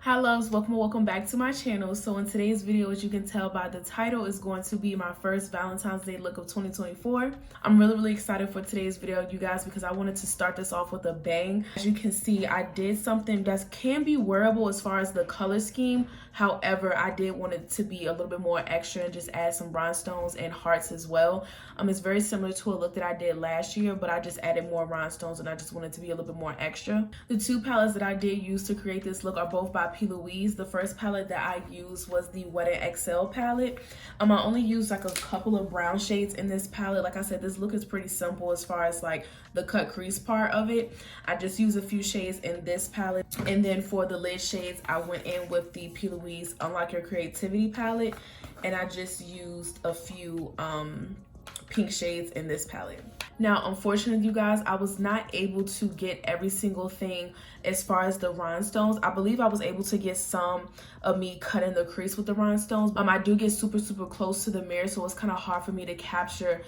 Hi loves, welcome and welcome back to my channel. So in today's video, as you can tell by the title, is going to be my first Valentine's Day look of 2024. I'm really excited for today's video, you guys, because I wanted to start this off with a bang. As you can see, I did something that can be wearable as far as the color scheme. However, I did want it to be a little bit more extra and just add some rhinestones and hearts as well. It's very similar to a look that I did last year, but I just added more rhinestones and I just wanted to be a little bit more extra. The two palettes that I did use to create this look are both by Plouise. The first palette that I used was the Wedding XL palette. I only used like a couple of brown shades in this palette. Like I said, this look is pretty simple as far as like the cut crease part of it. I just used a few shades in this palette. And then for the lid shades, I went in with the Plouise Unlock Your Creativity palette. And I just used a few pink shades in this palette. Now, unfortunately, you guys, I was not able to get every single thing as far as the rhinestones. I believe I was able to get some of me cutting the crease with the rhinestones. I do get super close to the mirror, so it's kind of hard for me to capture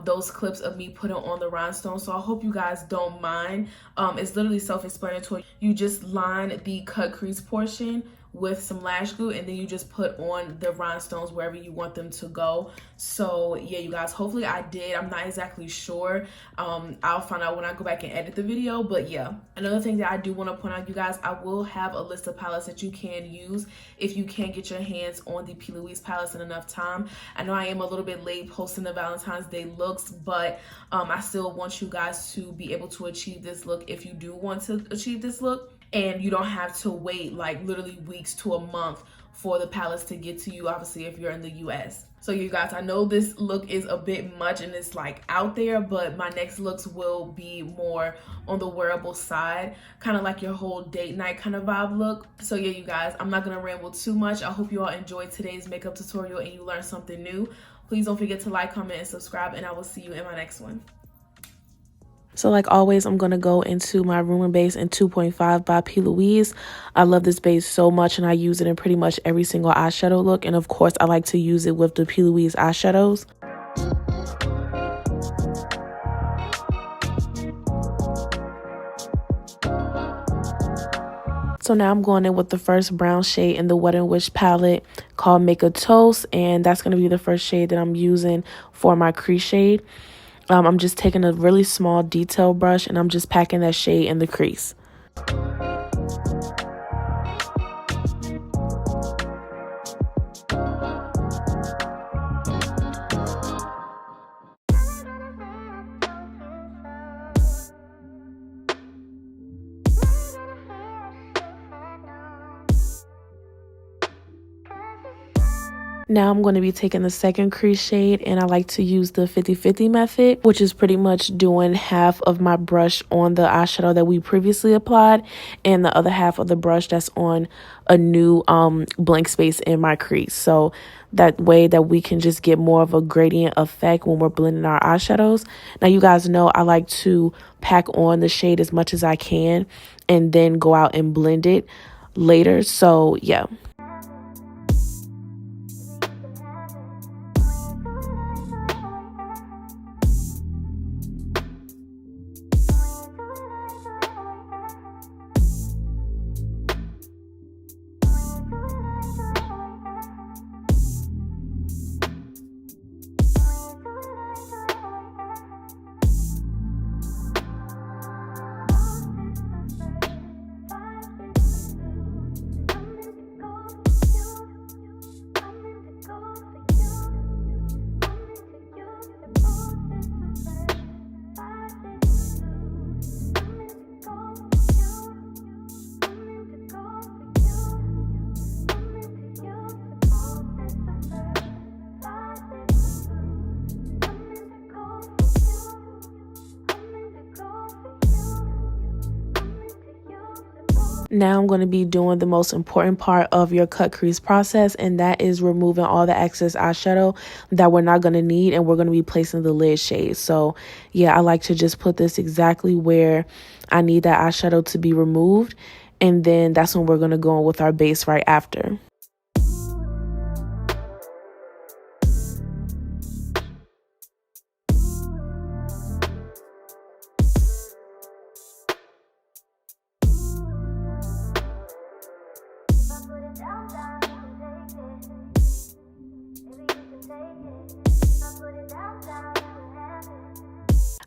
those clips of me putting on the rhinestones. So I hope you guys don't mind. It's literally self-explanatory. You just line the cut crease portion with some lash glue, and then you just put on the rhinestones wherever you want them to go. So yeah, you guys, hopefully I did. I'm not exactly sure. I'll find out when I go back and edit the video. But yeah, another thing that I do want to point out, you guys, I will have a list of palettes that you can use if you can't get your hands on the Plouise palettes in enough time. I know I am a little bit late posting the Valentine's Day looks, but I still want you guys to be able to achieve this look if you do want to achieve this look. And you don't have to wait like literally weeks to a month for the palettes to get to you, obviously, if you're in the US. So you guys, I know this look is a bit much and it's like out there, but my next looks will be more on the wearable side, kind of like your whole date night kind of vibe look. So yeah, you guys, I'm not gonna ramble too much. I hope you all enjoyed today's makeup tutorial and you learned something new. Please don't forget to like, comment, and subscribe, and I will see you in my next one. So like always, I'm going to go into my Rumor Base in 2.5 by Plouise. I love this base so much and I use it in pretty much every single eyeshadow look. And of course, I like to use it with the Plouise eyeshadows. So now I'm going in with the first brown shade in the Wedding Wish palette called Make a Toast. And that's going to be the first shade that I'm using for my crease shade. I'm just taking a really small detail brush and I'm just packing that shade in the crease. Now I'm going to be taking the second crease shade, and I like to use the 50-50 method, which is pretty much doing half of my brush on the eyeshadow that we previously applied and the other half of the brush that's on a new blank space in my crease. So that way that we can just get more of a gradient effect when we're blending our eyeshadows. Now you guys know I like to pack on the shade as much as I can and then go out and blend it later. So yeah. Now I'm going to be doing the most important part of your cut crease process, and that is removing all the excess eyeshadow that we're not going to need, and we're going to be placing the lid shade. So yeah, I like to just put this exactly where I need that eyeshadow to be removed, and then that's when we're going to go in with our base right after.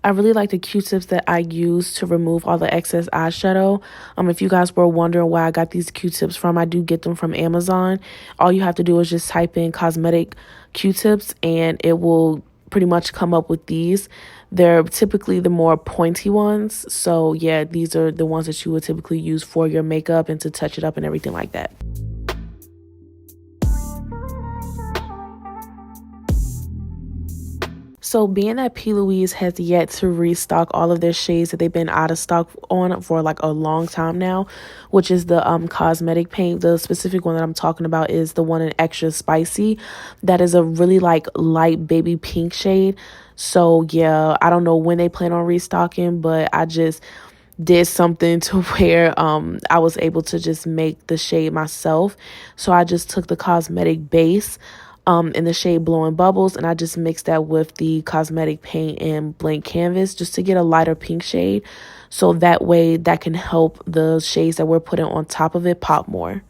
I really like the Q-tips that I use to remove all the excess eyeshadow. If you guys were wondering where I got these Q-tips from, I do get them from Amazon. All you have to do is just type in cosmetic Q-tips and it will pretty much come up with these. They're typically the more pointy ones. So yeah, these are the ones that you would typically use for your makeup and to touch it up and everything like that. So being that Plouise has yet to restock all of their shades that they've been out of stock on for like a long time now, which is the cosmetic paint. The specific one that I'm talking about is the one in Extra Spicy. That is a really like light baby pink shade. So yeah, I don't know when they plan on restocking, but I just did something to where I was able to just make the shade myself. So I just took the cosmetic base in the shade Blowing Bubbles, and I just mixed that with the cosmetic paint and blank canvas just to get a lighter pink shade, so that way that can help the shades that we're putting on top of it pop more.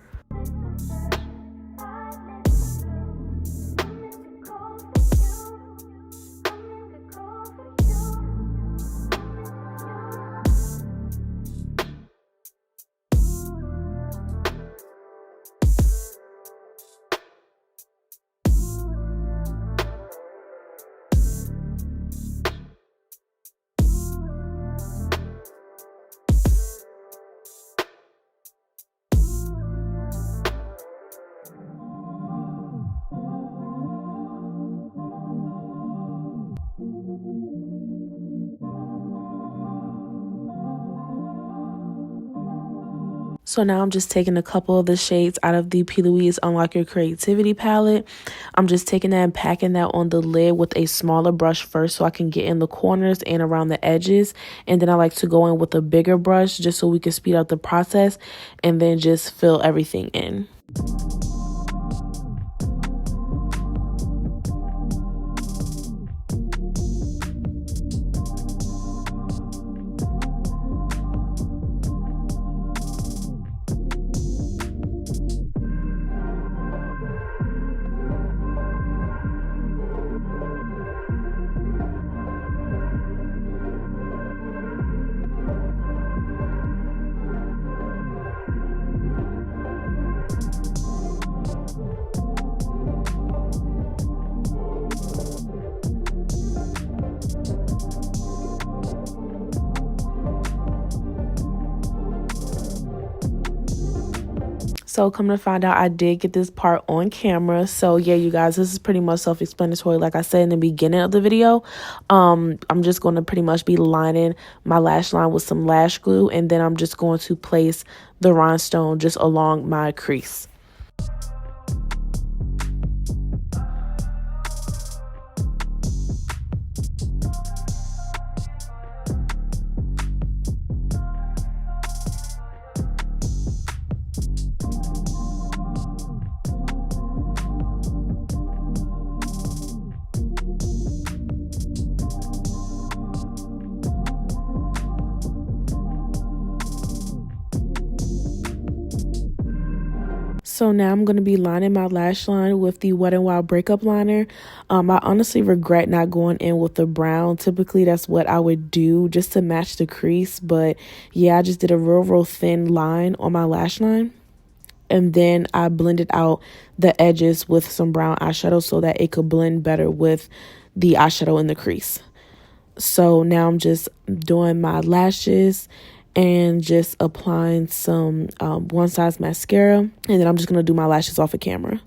So now I'm just taking a couple of the shades out of the Plouise Unlock Your Creativity palette. I'm just taking that and packing that on the lid with a smaller brush first so I can get in the corners and around the edges. And then I like to go in with a bigger brush just so we can speed up the process and then just fill everything in. So come to find out, I did get this part on camera. So yeah, you guys, this is pretty much self-explanatory. Like I said in the beginning of the video, I'm just going to pretty much be lining my lash line with some lash glue. And then I'm just going to place the rhinestone just along my crease. So now I'm going to be lining my lash line with the Wet n Wild Breakup Liner. I honestly regret not going in with the brown. Typically, that's what I would do just to match the crease. But yeah, I just did a real thin line on my lash line. And then I blended out the edges with some brown eyeshadow so that it could blend better with the eyeshadow in the crease. So now I'm just doing my lashes and just applying some One Size mascara, and then I'm just gonna do my lashes off of camera.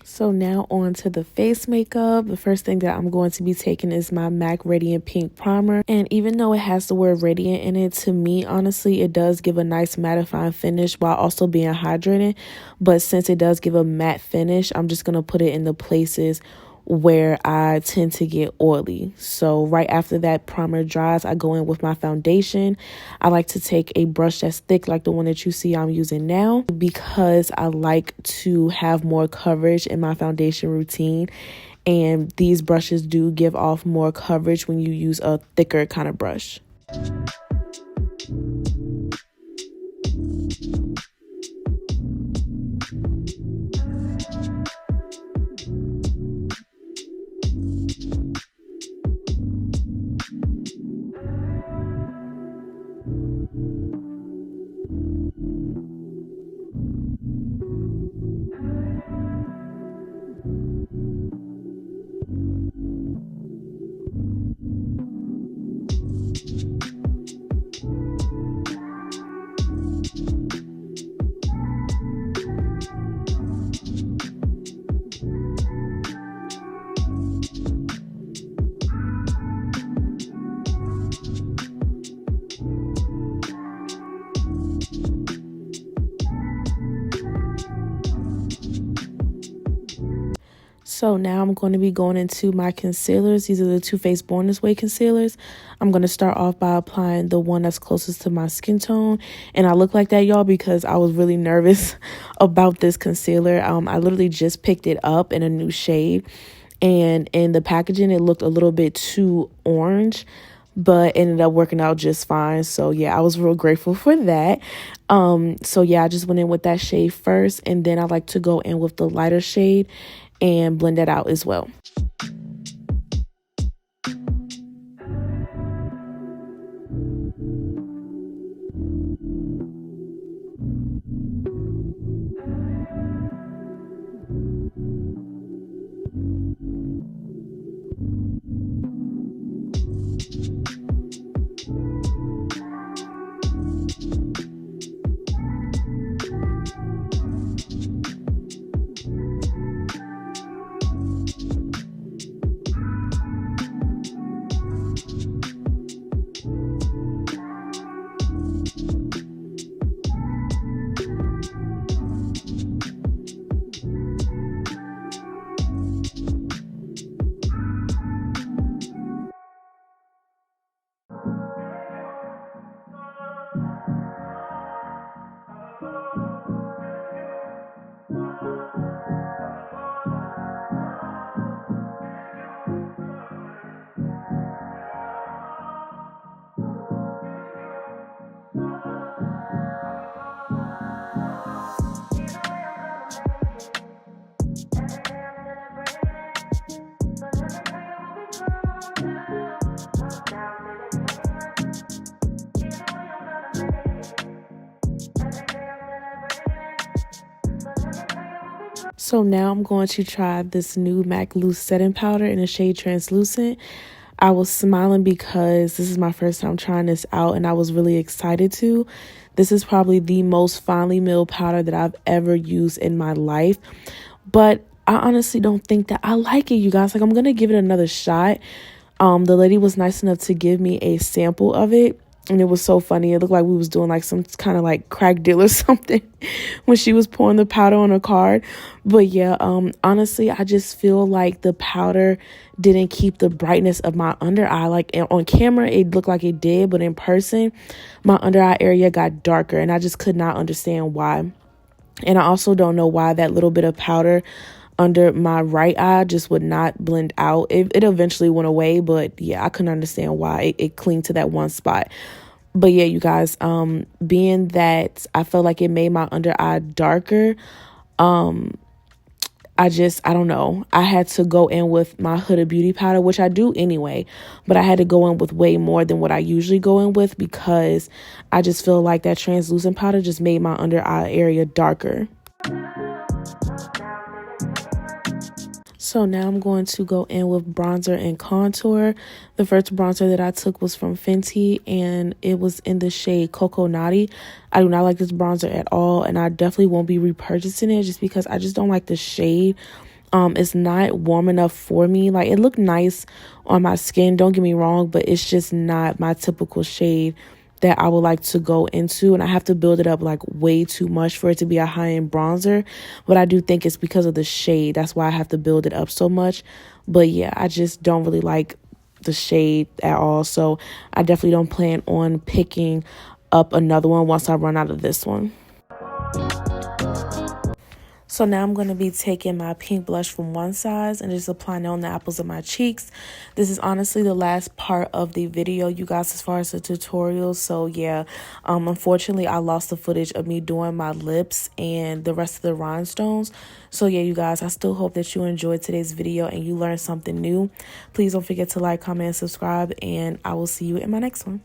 So now on to the face makeup. The first thing that I'm going to be taking is my MAC Radiant Pink Primer. And even though it has the word radiant in it, to me, honestly, it does give a nice mattifying finish while also being hydrating. But since it does give a matte finish, I'm just going to put it in the places where I tend to get oily. So right after that primer dries, I go in with my foundation. I like to take a brush that's thick like the one that you see I'm using now, because I like to have more coverage in my foundation routine. And these brushes do give off more coverage when you use a thicker kind of brush. So now I'm going to be going into my concealers. These are the Too Faced Born This Way concealers. I'm going to start off by applying the one that's closest to my skin tone. And I look like that, y'all, because I was really nervous about this concealer. I literally just picked it up in a new shade. And in the packaging, it looked a little bit too orange, but ended up working out just fine. So yeah, I was real grateful for that. So yeah, I just went in with that shade first, and then I like to go in with the lighter shade and blend that out as well. So now I'm going to try this new MAC Loose Setting Powder in the shade Translucent. I was smiling because this is my first time trying this out, and I was really excited to. This is probably the most finely milled powder that I've ever used in my life. But I honestly don't think that I like it, you guys. Like, I'm going to give it another shot. The lady was nice enough to give me a sample of it. And it was so funny. It looked like we was doing like some kind of like crack deal or something when she was pouring the powder on her card. But yeah, honestly, I just feel like the powder didn't keep the brightness of my under eye. Like on camera, it looked like it did, but in person, my under eye area got darker, and I just could not understand why. And I also don't know why that little bit of powder under my right eye just would not blend out. It eventually went away, but yeah, I couldn't understand why it clinged to that one spot. But yeah, you guys, being that I felt like it made my under eye darker, I don't know. I had to go in with my Huda Beauty powder, which I do anyway, but I had to go in with way more than what I usually go in with because I just feel like that translucent powder just made my under eye area darker. So now I'm going to go in with bronzer and contour. The first bronzer that I took was from Fenty, and it was in the shade Cocoa Naughty. I do not like this bronzer at all, and I definitely won't be repurchasing it just because I just don't like the shade. It's not warm enough for me. Like, it looked nice on my skin, don't get me wrong, but it's just not my typical shade that I would like to go into, and I have to build it up like way too much for it to be a high-end bronzer. But I do think it's because of the shade. That's why I have to build it up so much. But yeah, I just don't really like the shade at all. So I definitely don't plan on picking up another one once I run out of this one. So now I'm going to be taking my pink blush from One Size and just applying it on the apples of my cheeks. This is honestly the last part of the video, you guys, as far as the tutorial. So yeah, unfortunately, I lost the footage of me doing my lips and the rest of the rhinestones. So yeah, you guys, I still hope that you enjoyed today's video and you learned something new. Please don't forget to like, comment, and subscribe, and I will see you in my next one.